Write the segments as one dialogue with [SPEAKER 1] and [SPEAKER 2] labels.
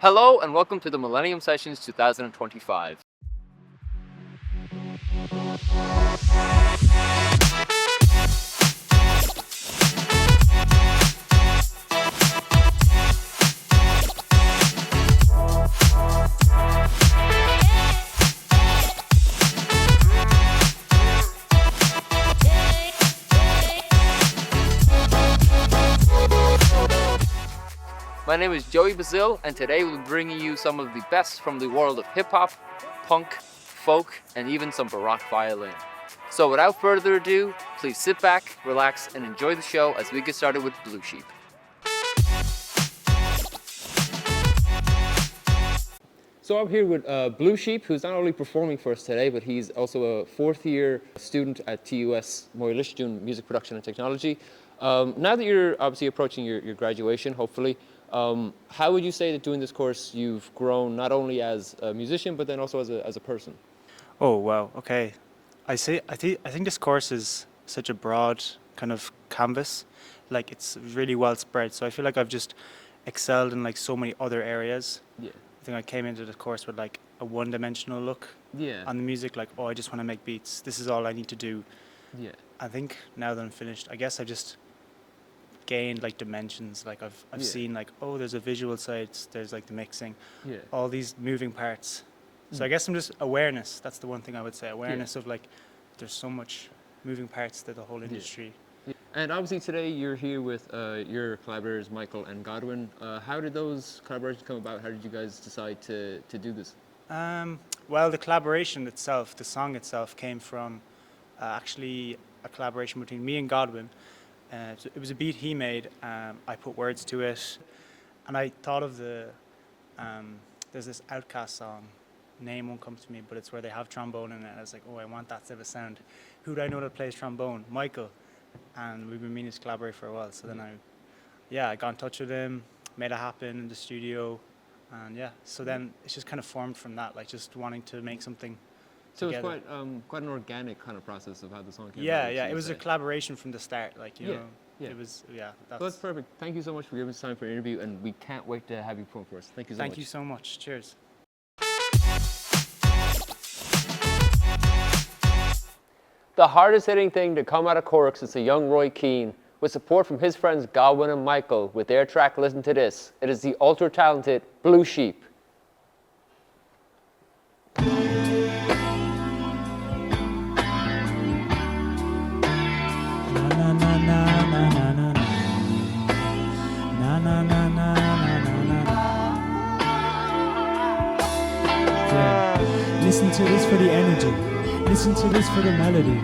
[SPEAKER 1] Hello and welcome to the Millennium Sessions 2025. My name is Joey Bazil, and today we'll be bringing you some of the best from the world of hip-hop, punk, folk, and even some baroque violin. So without further ado, please sit back, relax, and enjoy the show as we get started with BluSheep. So I'm here with BluSheep, who's not only performing for us today, but he's also a fourth-year student at TUS Moylish doing music production and technology. Now that you're obviously approaching your graduation, hopefully, how would you say that doing this course you've grown not only as a musician but then also as a person?
[SPEAKER 2] Oh wow, okay. I think this course is such a broad kind of canvas, like it's really well spread. So I feel like I've just excelled in like so many other areas.
[SPEAKER 1] Yeah.
[SPEAKER 2] I think I came into the course with like a one-dimensional look on the music, like I just want to make beats. This is all I need to do.
[SPEAKER 1] Yeah.
[SPEAKER 2] I think now that I'm finished, I guess I've just gained like dimensions. Like I've seen like, oh, there's a visual side, there's like the mixing, all these moving parts. So I guess I'm just awareness. That's the one thing I would say. Awareness of like, there's so much moving parts to the whole industry.
[SPEAKER 1] Yeah. And obviously today you're here with your collaborators, Michael and Godwin. How did those collaborations come about? How did you guys decide to do this?
[SPEAKER 2] Well, the collaboration itself, the song itself came from actually a collaboration between me and Godwin. So it was a beat he made. I put words to it, and I thought of there's this Outkast song, name won't come to me, but it's where they have trombone in it. I was like, oh, I want that type of sound. Who do I know that plays trombone? Michael. And we've been meaning to collaborate for a while. So then I got in touch with him, made it happen in the studio, and so then it's just kind of formed from that, like just wanting to make something.
[SPEAKER 1] So
[SPEAKER 2] together.
[SPEAKER 1] it's quite an organic kind of process of how the song came
[SPEAKER 2] about.
[SPEAKER 1] Yeah,
[SPEAKER 2] it was a collaboration from the start. Like you know, it was
[SPEAKER 1] that's perfect. Thank you so much for giving us time for an interview, and we can't wait to have you perform for us. Thank you so much.
[SPEAKER 2] Thank you so much. Cheers.
[SPEAKER 1] The hardest hitting thing to come out of Corks is a young Roy Keane, with support from his friends Godwin and Michael with their track Listen to This. It is the ultra talented BluSheep.
[SPEAKER 3] Listen to this for the energy. Listen to this for the melody.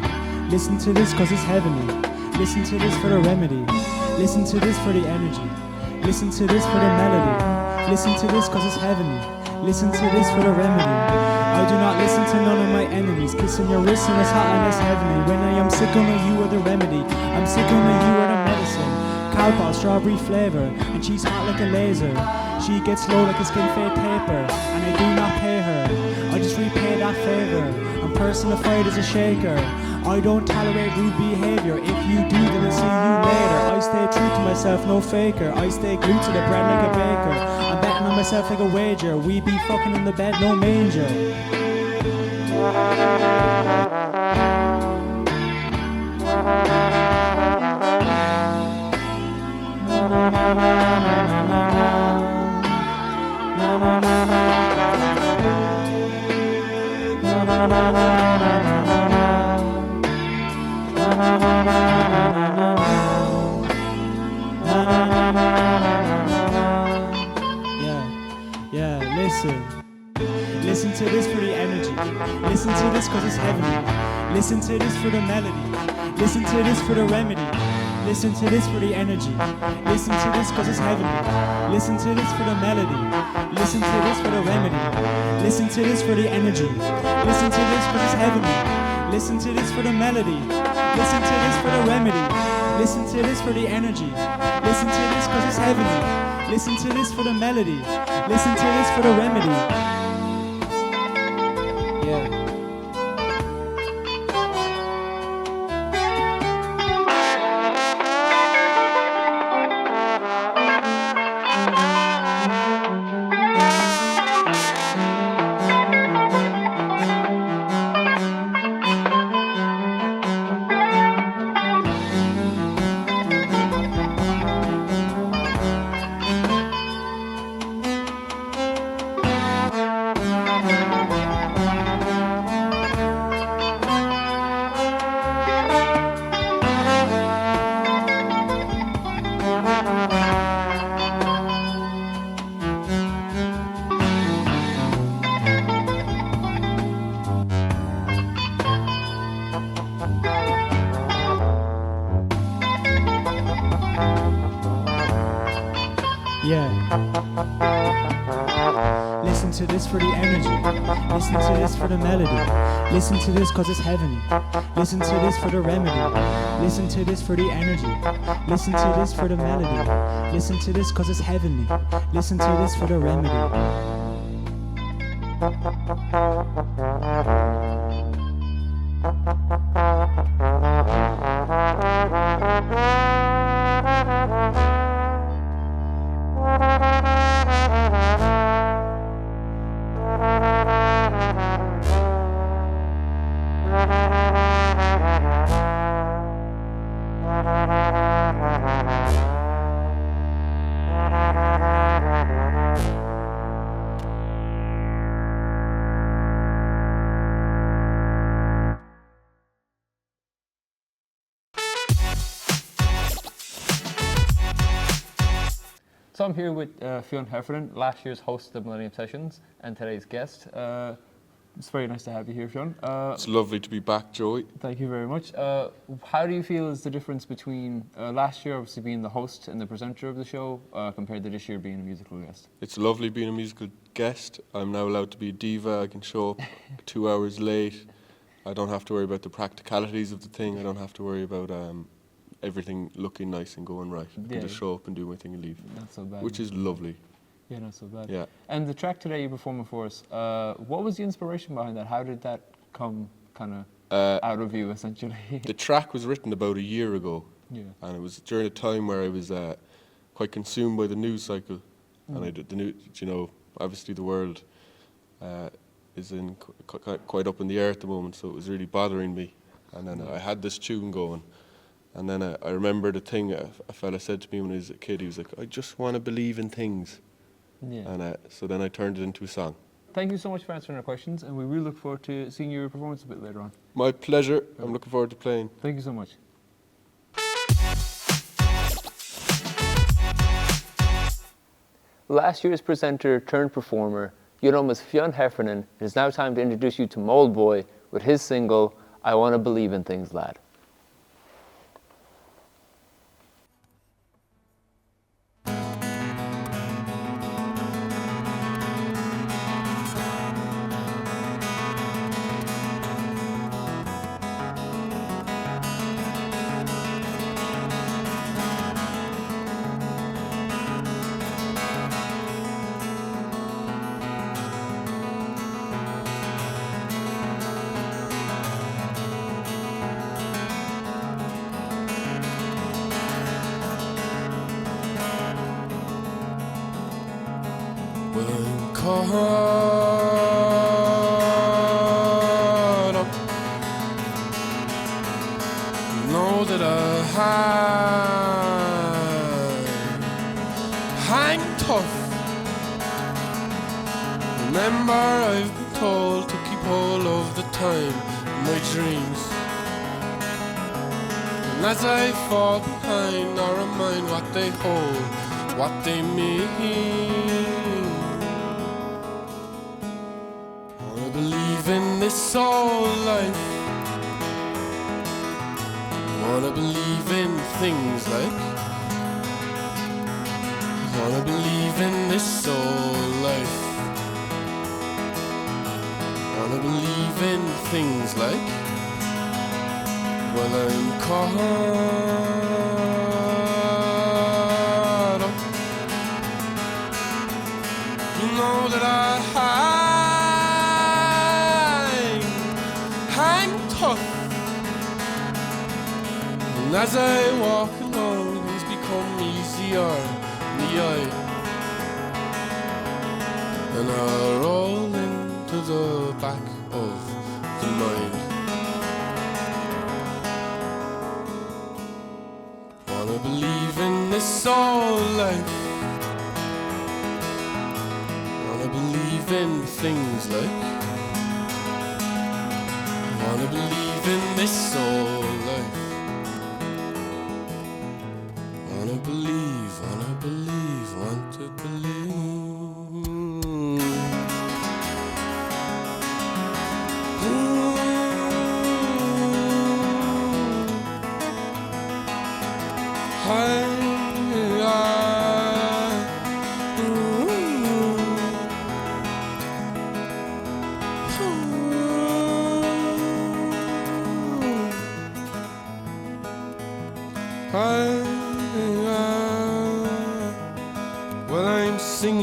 [SPEAKER 3] Listen to this cause it's heavenly. Listen to this for the remedy. Listen to this for the energy. Listen to this for the melody. Listen to this cause it's heavenly. Listen to this for the remedy. I do not listen to none of my enemies. Kissing your wrist and it's hot and it's heavenly. When I am sick only you are the remedy. I'm sick only you are the medicine. Cowpaw, strawberry flavor, and she's hot like a laser. She gets low like a skin fade taper, and I do not pay her. I just repay that favor. I'm personified as a shaker. I don't tolerate rude behavior. If you do, then I'll see you later. I stay true to myself, no faker. I stay glued to the bread like a baker. I'm betting on myself like a wager. We be fucking in the bed, no manger. Listen to this for the energy. Listen to this cause it's heavenly. Listen to this for the melody. Listen to this for the remedy. Listen to this for the energy. Listen to this cause it's heavenly. Listen to this for the melody. Listen to this for the remedy. Listen to this for the energy. Listen to this cause it's heavenly. Listen to this for the melody. Listen to this for the remedy. Listen to this for the energy. Listen to this cause it's heavenly. Listen to this for the melody. Listen to this for the remedy. Yeah. Listen to this for the energy. Listen to this for the melody. Listen to this cause it's heavenly. Listen to this for the remedy. Listen to this for the energy. Listen to this for the melody. Listen to this cause it's heavenly. Listen to this for the remedy.
[SPEAKER 1] So I'm here with Fionn Heffernan, last year's host of Millennium Sessions, and today's guest. It's very nice to have you here, Fionn.
[SPEAKER 4] It's lovely to be back, Joey.
[SPEAKER 1] Thank you very much. How do you feel is the difference between last year obviously being the host and the presenter of the show compared to this year being a musical guest?
[SPEAKER 4] It's lovely being a musical guest. I'm now allowed to be a diva. I can show up 2 hours late. I don't have to worry about the practicalities of the thing. I don't have to worry about everything looking nice and going right. I can just show up and do my thing and leave.
[SPEAKER 1] Not so bad.
[SPEAKER 4] Which is lovely.
[SPEAKER 1] Yeah, not so bad.
[SPEAKER 4] Yeah.
[SPEAKER 1] And the track today you're performing for us, what was the inspiration behind that? How did that come kind of out of you, essentially?
[SPEAKER 4] The track was written about a year ago.
[SPEAKER 1] Yeah.
[SPEAKER 4] And it was during a time where I was quite consumed by the news cycle. And the news, you know, obviously the world is in quite up in the air at the moment, so it was really bothering me. And then I had this tune going. And then I remember the thing a fella said to me when I was a kid. He was like, I just want to believe in things.
[SPEAKER 1] Yeah.
[SPEAKER 4] And so then I turned it into a song.
[SPEAKER 1] Thank you so much for answering our questions, and we really look forward to seeing your performance a bit later on.
[SPEAKER 4] My pleasure. I'm looking forward to playing.
[SPEAKER 1] Thank you so much. Last year's presenter turned performer, you know him as Fionn Heffernan. It is now time to introduce you to Moldboy with his single, I Want to Believe in Things, Lad.
[SPEAKER 5] Well, I'm caught up. Know that I'm tough. Remember, I've been told to keep hold of the time, my dreams. And as I fall behind, I remind what they hold, what they mean. I believe in this soul life. Wanna believe in things like, wanna believe in this soul life. Wanna believe in things like, well, I'm caught up. You know that I'm tough. And as I walk along, things become easier in the eye. And I roll into the back of the mind. Wanna believe in this soul life. Wanna believe in things like, wanna believe in this soul life. Wanna believe, want to believe.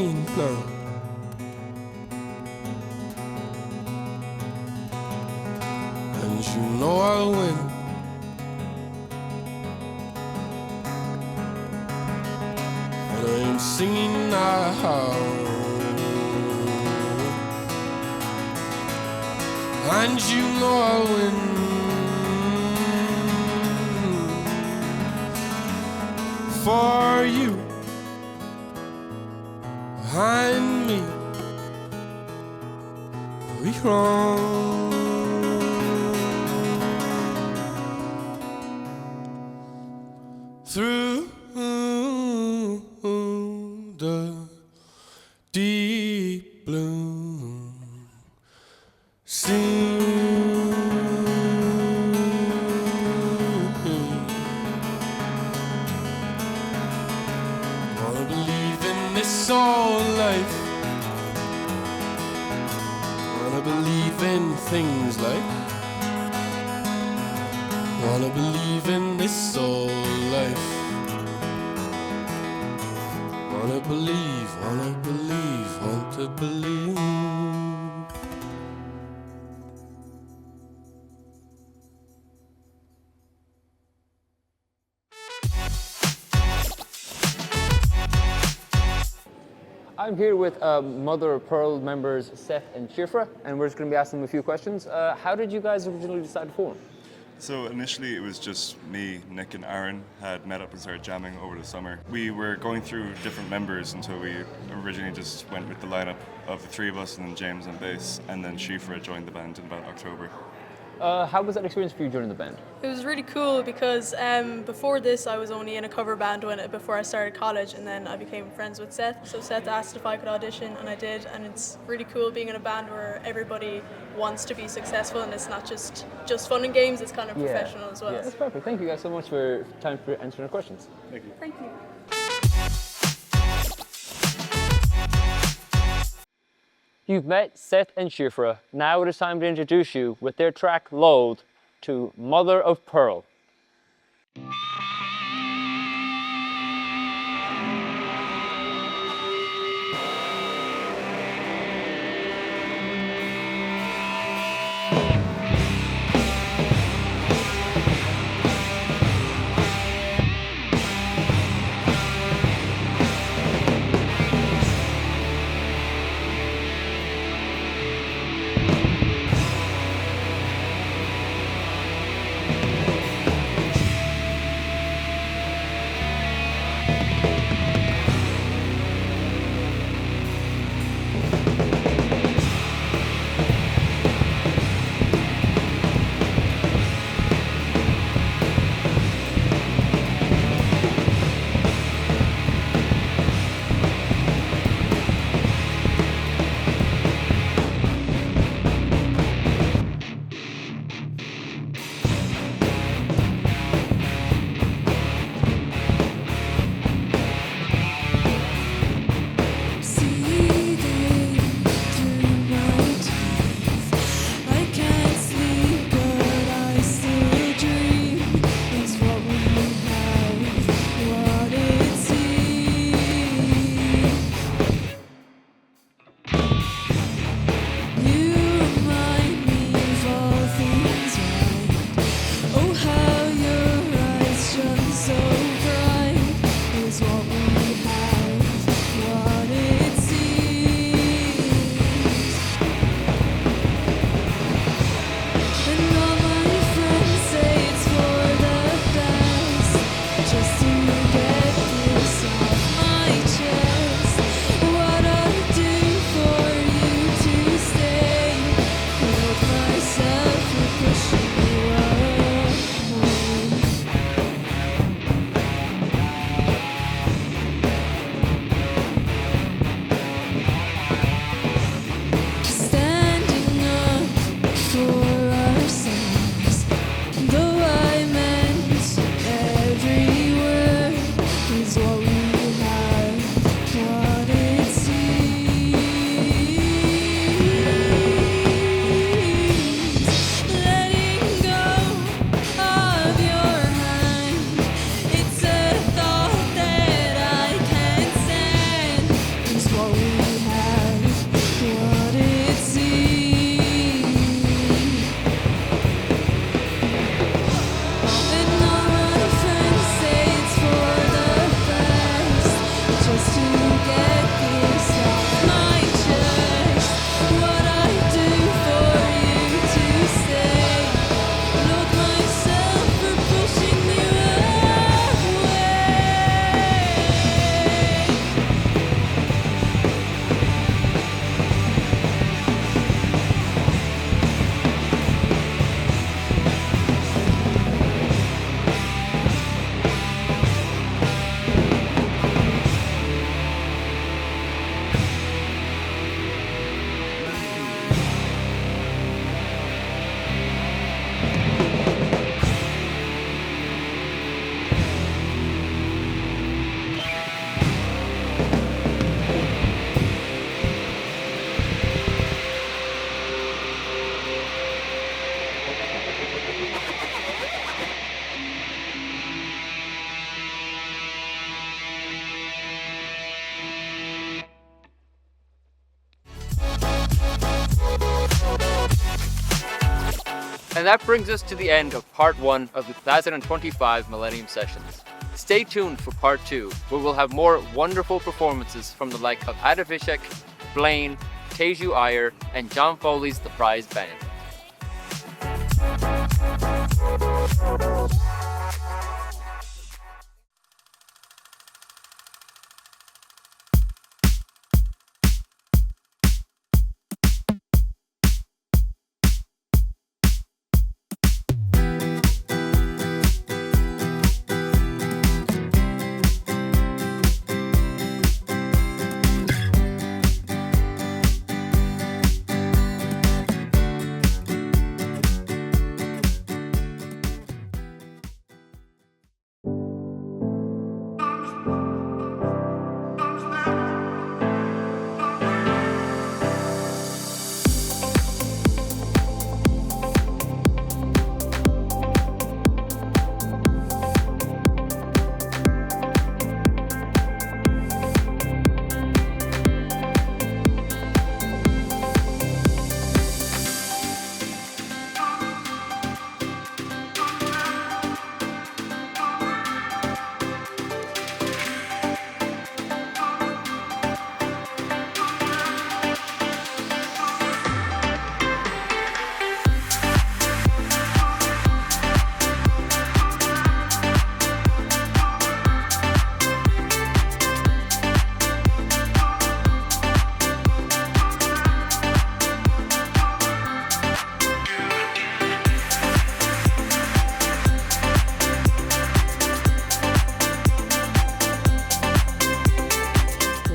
[SPEAKER 5] mean now. And you know I'll win. But I'm singing now. And you know I'll win. For you and me, we wrong. Through the deep blue sea. Wanna believe in this all life. Wanna believe in things like. Wanna believe in this all life. Wanna believe, want to believe.
[SPEAKER 1] I'm here with Mother of Pearl members Seth and Shifra, and we're just going to be asking them a few questions. How did you guys originally decide to form?
[SPEAKER 6] So initially it was just me, Nick and Aaron had met up and started jamming over the summer. We were going through different members until we originally just went with the lineup of the three of us and then James on bass, and then Shifra joined the band in about October.
[SPEAKER 1] How was that experience for you joining the band?
[SPEAKER 7] It was really cool because before this I was only in a cover band before I started college, and then I became friends with Seth. So Seth asked if I could audition and I did, and it's really cool being in a band where everybody wants to be successful and it's not just fun and games, it's kind of professional as well.
[SPEAKER 1] Yeah, that's perfect. Thank you guys so much for time for answering our questions.
[SPEAKER 6] Thank you.
[SPEAKER 7] Thank you.
[SPEAKER 1] You've met Seth and Shifra. Now it is time to introduce you with their track Load to Mother of Pearl. And that brings us to the end of part 1 of the 2025 Millennium Sessions. Stay tuned for part 2, where we'll have more wonderful performances from the like of Witczyk, Blaine, Theju Iyer, and John Foley's The Prize Band.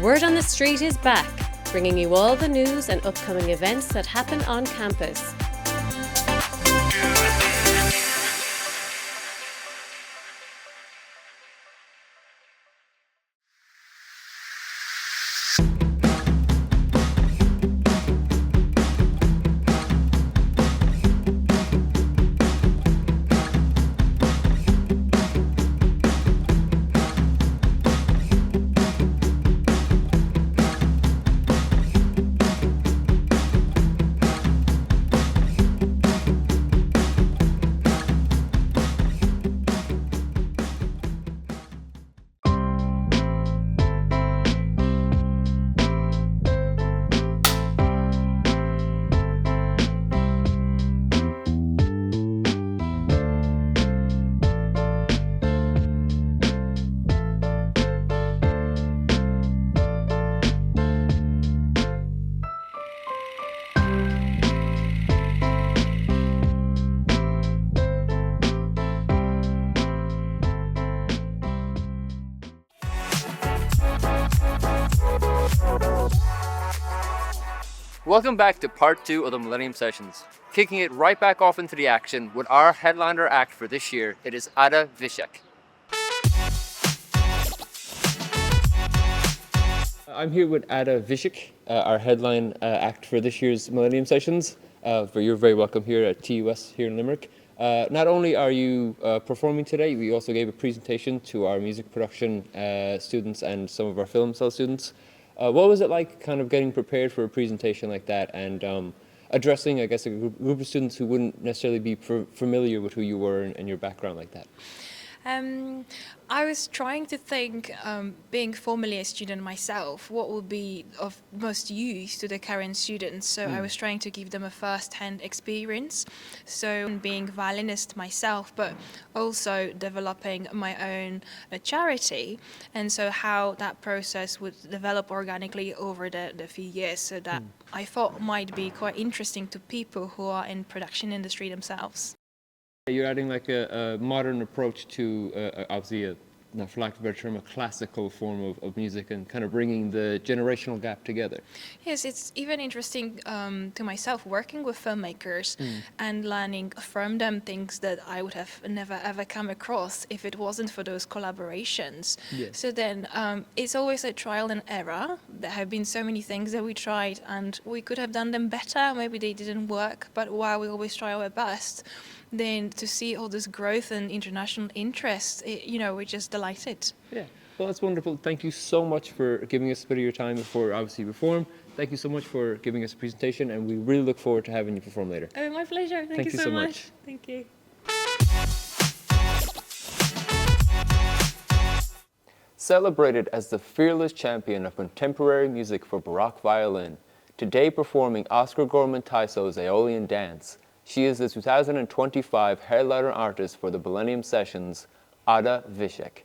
[SPEAKER 8] Word on the Street is back, bringing you all the news and upcoming events that happen on campus.
[SPEAKER 1] Welcome back to part 2 of the Millennium Sessions. Kicking it right back off into the action with our headliner act for this year, it is Witczyk. I'm here with Witczyk, our headline act for this year's Millennium Sessions. You're very welcome here at TUS here in Limerick. Not only are you performing today, we also gave a presentation to our music production students and some of our film cell students. What was it like kind of getting prepared for a presentation like that and addressing, I guess, a group of students who wouldn't necessarily be familiar with who you were and your background like that?
[SPEAKER 9] I was trying to think, being formerly a student myself, what would be of most use to the current students. So I was trying to give them a first-hand experience. So being violinist myself, but also developing my own charity. And so how that process would develop organically over the few years. So that I thought might be quite interesting to people who are in production industry themselves.
[SPEAKER 1] You're adding like a modern approach to, obviously, for lack of a better term, a classical form of music and kind of bringing the generational gap together.
[SPEAKER 9] Yes, it's even interesting to myself working with filmmakers and learning from them things that I would have never ever come across if it wasn't for those collaborations.
[SPEAKER 1] Yes.
[SPEAKER 9] So then it's always a trial and error. There have been so many things that we tried and we could have done them better, maybe they didn't work, but while we always try our best, then to see all this growth and international interest, we're just delighted.
[SPEAKER 1] Yeah. Well, that's wonderful. Thank you so much for giving us a bit of your time before obviously you perform. Thank you so much for giving us a presentation, and we really look forward to having you perform later.
[SPEAKER 8] Oh, my pleasure. Thank you so much. Thank you.
[SPEAKER 1] Celebrated as the fearless champion of contemporary music for Baroque violin, today performing Oscar Gorman-Tysow's Aeolian Dance, she is the 2025 headliner artist for the Millennium Sessions, Ada Witczyk.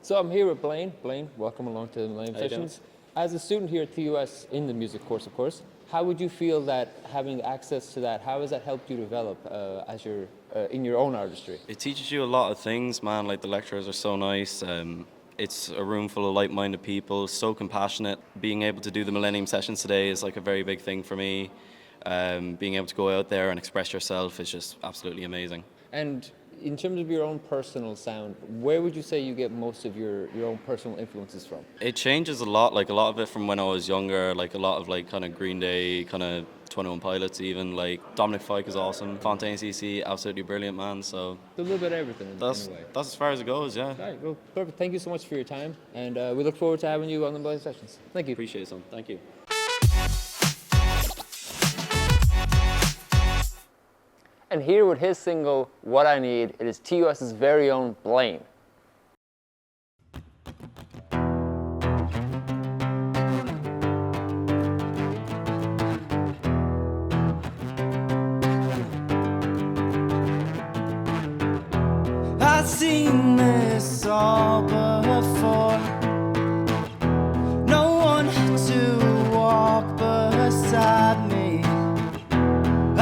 [SPEAKER 1] So I'm here with Blaine. Blaine, welcome along to the Millennium Sessions. As a student here at TUS in the music course, of course, how would you feel that having access to that, how has that helped you develop as you're in your own artistry?
[SPEAKER 10] It teaches you a lot of things, man. Like, the lecturers are so nice. It's a room full of like-minded people, so compassionate. Being able to do the Millennium Sessions today is like a very big thing for me. Being able to go out there and express yourself is just absolutely amazing.
[SPEAKER 1] And in terms of your own personal sound, where would you say you get most of your own personal influences from?
[SPEAKER 10] It changes a lot, like a lot of it from when I was younger, like a lot of like kind of Green Day, kind of 21 Pilots even, like Dominic Fike is awesome, Fontaine CC, absolutely brilliant man, so...
[SPEAKER 1] A little bit of everything in a way.
[SPEAKER 10] That's as far as it goes, yeah.
[SPEAKER 1] All right, well, perfect. Thank you so much for your time, and we look forward to having you on the Millennium Sessions. Thank you.
[SPEAKER 10] Appreciate it, son. Thank you.
[SPEAKER 1] And here with his single, What I Need, it is TUS's very own Blaine.
[SPEAKER 11] I've seen this all before. No one to walk beside me.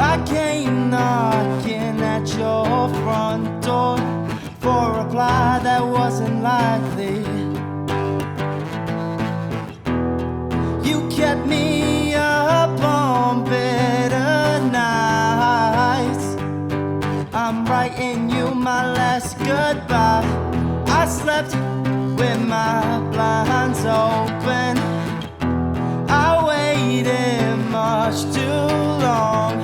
[SPEAKER 11] I came knocking at your front door for a reply that wasn't likely. You kept me up on bitter nights. I'm writing you my last goodbye. I slept with my blinds open. I waited much too long.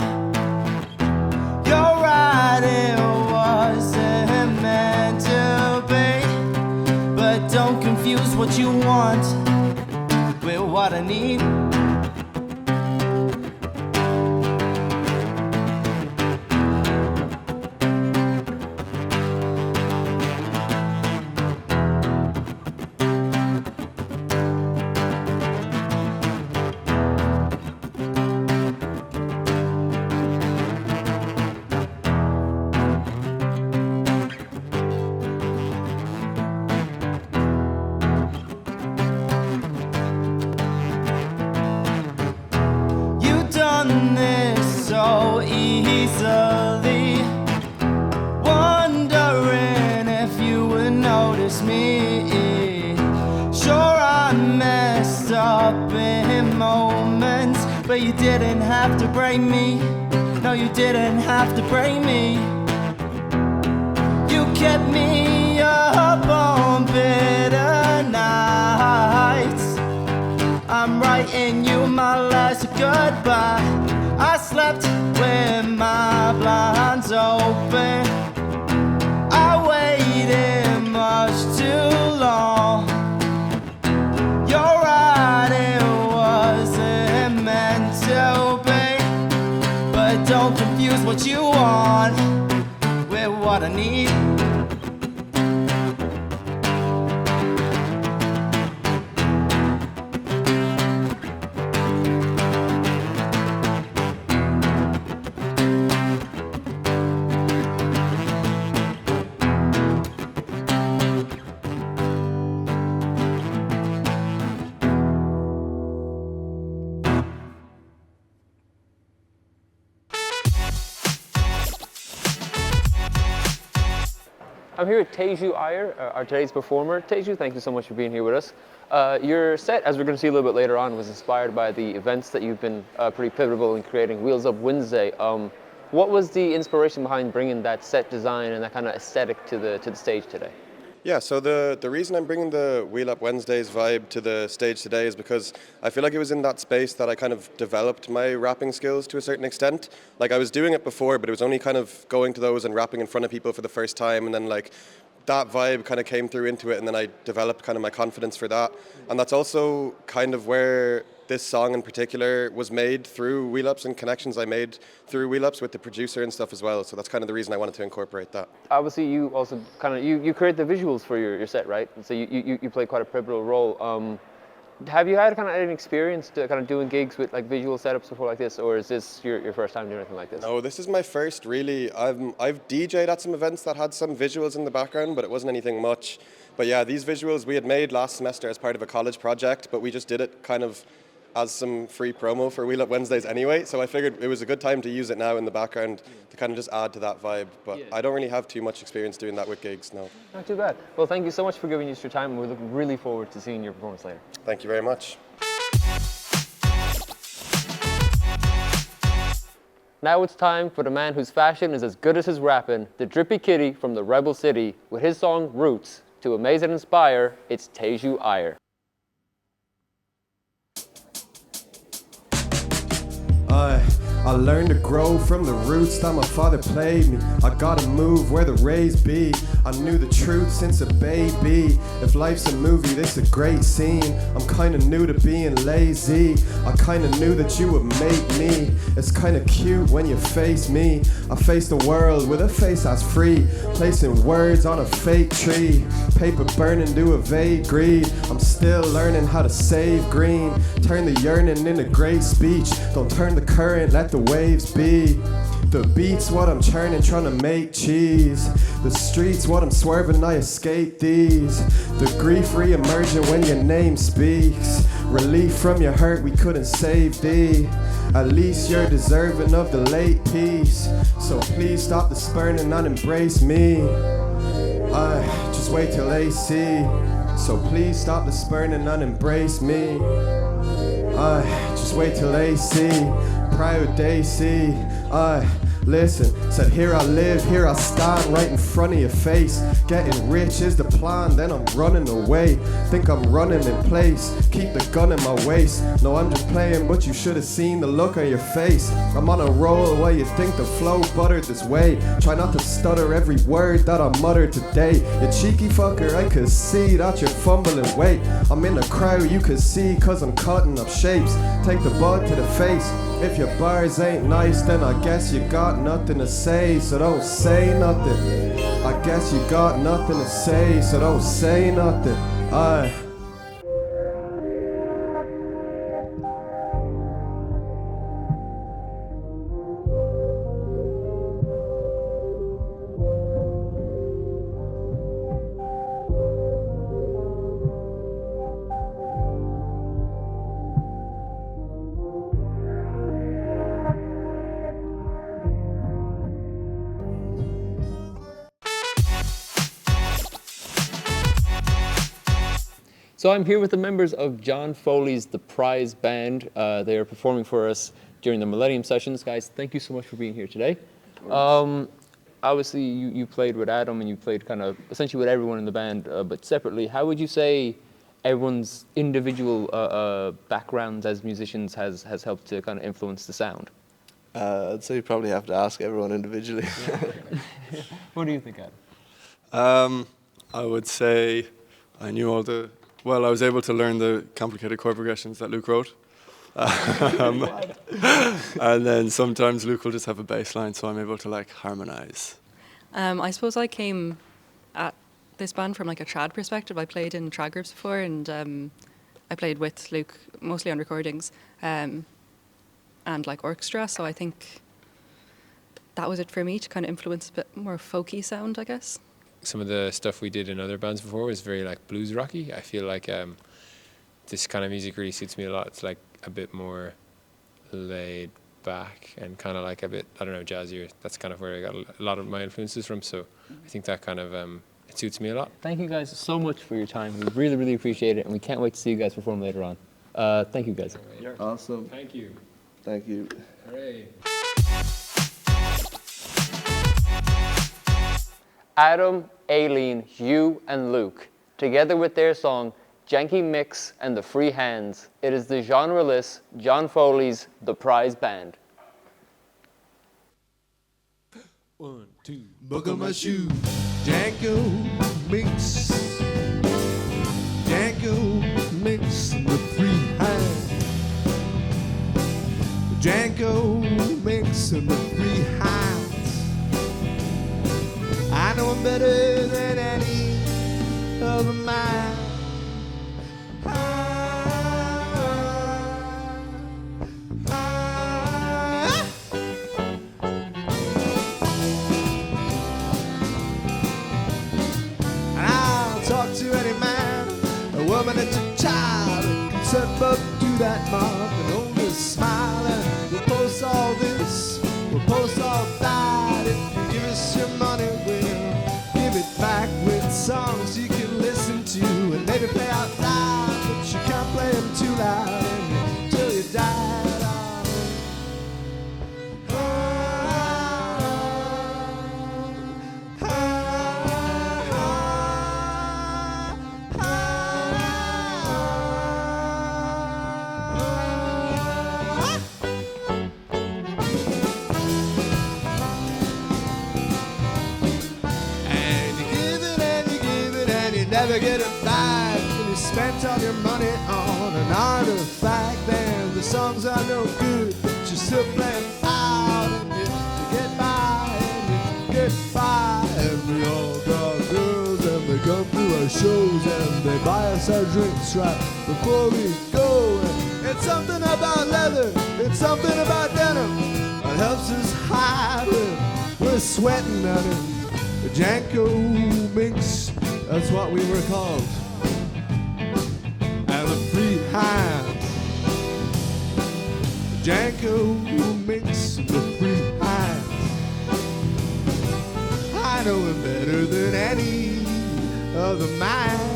[SPEAKER 11] You're right, it wasn't meant to be. But don't confuse what you want with what I need. So easily, wondering if you would notice me. Sure, I messed up in moments, but you didn't have to break me. No, you didn't have to break me. You kept me up on bitter nights. I'm writing you my last goodbye. I slept with my blinds open. I waited much too long. You're right, it wasn't meant to be. But don't confuse what you want with what I need.
[SPEAKER 1] I'm here with Theju Iyer, our today's performer. Theju, thank you so much for being here with us. Your set, as we're going to see a little bit later on, was inspired by the events that you've been pretty pivotal in creating, Wheels Up Wednesday. What was the inspiration behind bringing that set design and that kind of aesthetic to the stage today?
[SPEAKER 12] Yeah, so the reason I'm bringing the Wheel Up Wednesdays vibe to the stage today is because I feel like it was in that space that I kind of developed my rapping skills to a certain extent. Like, I was doing it before, but it was only kind of going to those and rapping in front of people for the first time, and then like that vibe kind of came through into it, and then I developed kind of my confidence for that. And that's also kind of where this song in particular was made, through Wheel Ups and connections I made through Wheel Ups with the producer and stuff as well. So that's kind of the reason I wanted to incorporate that.
[SPEAKER 1] Obviously, you also kind of you create the visuals for your set, right? So you play quite a pivotal role. Have you had kind of any experience to kind of doing gigs with like visual setups before like this, or is this your first time doing anything like this?
[SPEAKER 12] No, this is my first really. I've DJ'd at some events that had some visuals in the background, but it wasn't anything much. But yeah, these visuals we had made last semester as part of a college project, but we just did it kind of as some free promo for Wheel Up Wednesdays anyway, so I figured it was a good time to use it now in the background to kind of just add to that vibe, but I don't really have too much experience doing that with gigs, no.
[SPEAKER 1] Not too bad. Well, thank you so much for giving us your time, and we look really forward to seeing your performance later.
[SPEAKER 12] Thank you very much.
[SPEAKER 1] Now it's time for the man whose fashion is as good as his rapping, the drippy kitty from the Rebel City, with his song Roots. To amaze and inspire, it's Theju Iyer.
[SPEAKER 11] I learned to grow from the roots that my father played me. I gotta move where the rays be. I knew the truth since a baby. If life's a movie, this a great scene. I'm kinda new to being lazy. I kinda knew that you would make me. It's kinda cute when you face me. I face the world with a face that's free, placing words on a fake tree. Paper burning to evade greed. I'm still learning how to save green. Turn the yearning into great speech. Don't turn the current, let the waves be. The beat's what I'm churning, trying to make cheese. The streets what I'm swerving, I escape these. The grief re-emerging when your name speaks. Relief from your hurt, we couldn't save thee. At least you're deserving of the late peace. So please stop the spurning and embrace me. Just wait till they see. So please stop the spurning and embrace me. Just wait till they see. Proud they see. Listen, said here I live, here I stand right in front of your face. Getting rich is the plan, then I'm running away. Think I'm running in place, keep the gun in my waist. No, I'm just playing, but you should have seen the look on your face. I'm on a roll where you think the flow buttered this way. Try not to stutter every word that I muttered today. You cheeky fucker, I could see that you're fumbling weight. I'm in the crowd, you could see, cause I'm cutting up shapes. Take the bud to the face. If your bars ain't nice, then I guess you got nothing to say, so don't say nothing. I guess you got nothing to say, so don't say nothing.
[SPEAKER 1] So I'm here with the members of John Foley's The Prize Band. They are performing for us during the Millennium Sessions. Guys, thank you so much for being here today. Obviously, you played with Adam and you played kind of essentially with everyone in the band, but separately, how would you say everyone's individual backgrounds as musicians has helped to kind of influence the sound?
[SPEAKER 13] I'd say you probably have to ask everyone individually.
[SPEAKER 1] What do you think, Adam?
[SPEAKER 14] I would say I knew all the... Well, I was able to learn the complicated chord progressions that Luke wrote. And then sometimes Luke will just have a bass line, so I'm able to like harmonize.
[SPEAKER 15] I suppose I came at this band from like a trad perspective. I played in trad groups before, and I played with Luke mostly on recordings and like orchestra, so I think that was it for me to kind of influence a bit more folky sound, I guess.
[SPEAKER 16] Some of the stuff we did in other bands before was very like blues rocky. I feel like this kind of music really suits me a lot. It's like a bit more laid back and kind of like a bit, I don't know, jazzier. That's kind of where I got a lot of my influences from. So I think that kind of, it suits me a lot.
[SPEAKER 1] Thank you guys so much for your time. We really, really appreciate it, and we can't wait to see you guys perform later on. Thank you guys.
[SPEAKER 13] Right. Awesome.
[SPEAKER 16] Thank you.
[SPEAKER 13] Thank you.
[SPEAKER 16] Hooray.
[SPEAKER 1] Adam, Aileen, Hugh, and Luke, together with their song Janky Mix and the Free Hands, it is the genreless John Foley's The Prize Band.
[SPEAKER 17] 1, 2, buckle my shoes, Janko Mix, Janko Mix and the Free Hands, Janko Mix and the Free Hands. I know I'm better than any other man. And I'll talk to any man, a woman, and a child, and can step up to that mark and only smile. And we'll post all this, we'll post all that. If you give us your money, back with songs you can listen to and maybe play out loud, but you can't play them too loud until you die. never get it back. And you spent all your money on an artifact. And the songs are no good, but you still play them out. And you get by, and you get by. And we all got girls, and they come to our shows, and they buy us our drinks right before we go. And it's something about leather, it's something about denim that helps us hide when we're sweating at it. The Janko Minx, that's what we were called. And the free hands. The Janko Minx, the free hands. I know him better than any other man.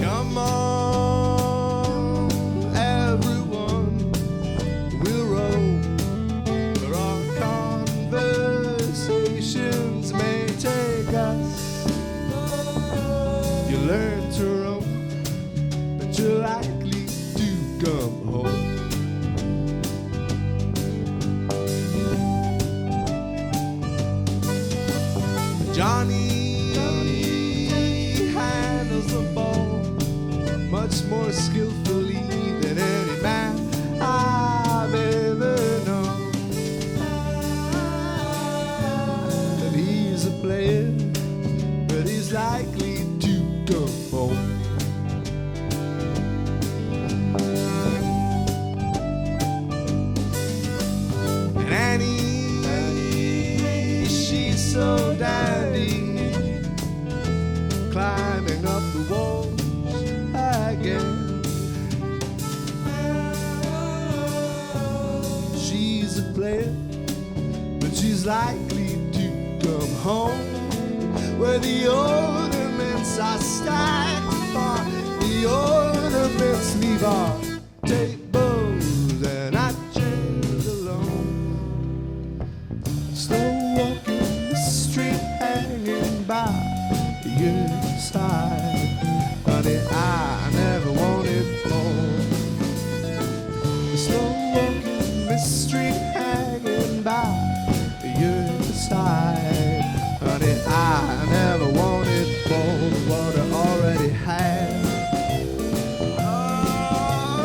[SPEAKER 17] Come on, everyone, we'll roll, where our conversations may take us. You learn to roam, but you're likely to come home. Johnny handles the ball much more skillfully than any man I've ever known. And he's a player, but he's likely to come home. And Annie, she's so dandy, climbing up the walls again. She's a player, but she's likely to come home, where the ornaments are stacked upon the ornaments leave our tables and our chairs alone. Slow walking the street, hanging by your side. Honey, I never wanted more. Slow walking the street, hanging by your side. Honey, I never wanted more than what I already had. Oh,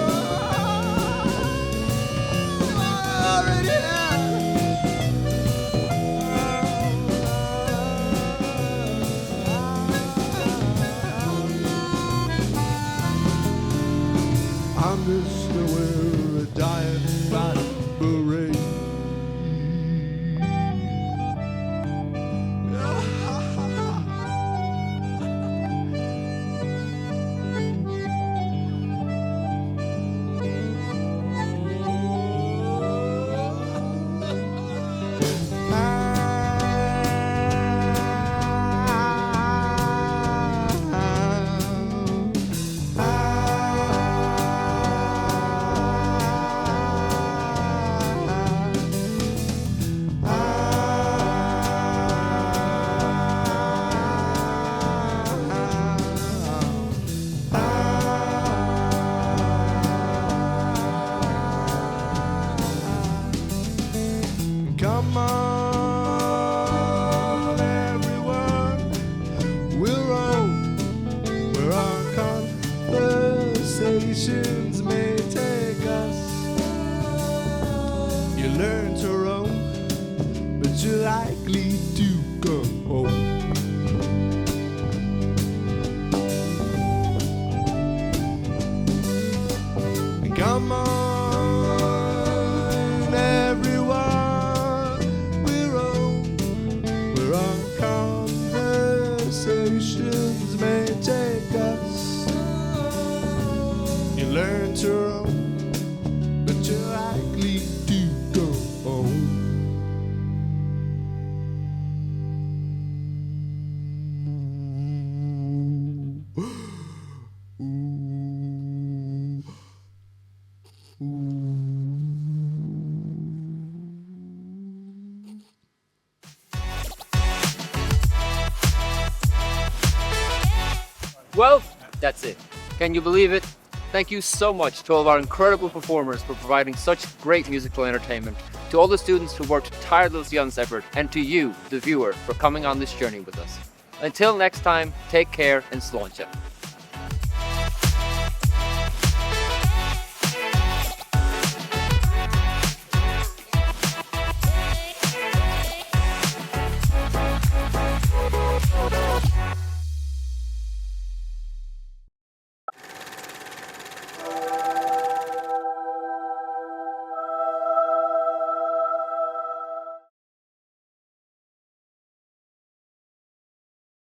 [SPEAKER 18] Well, that's it. Can you believe it? Thank you so much to all of our incredible performers for providing such great musical entertainment, to all the students who worked tirelessly on this effort, and to you, the viewer, for coming on this journey with us. Until next time, take care and sláinte.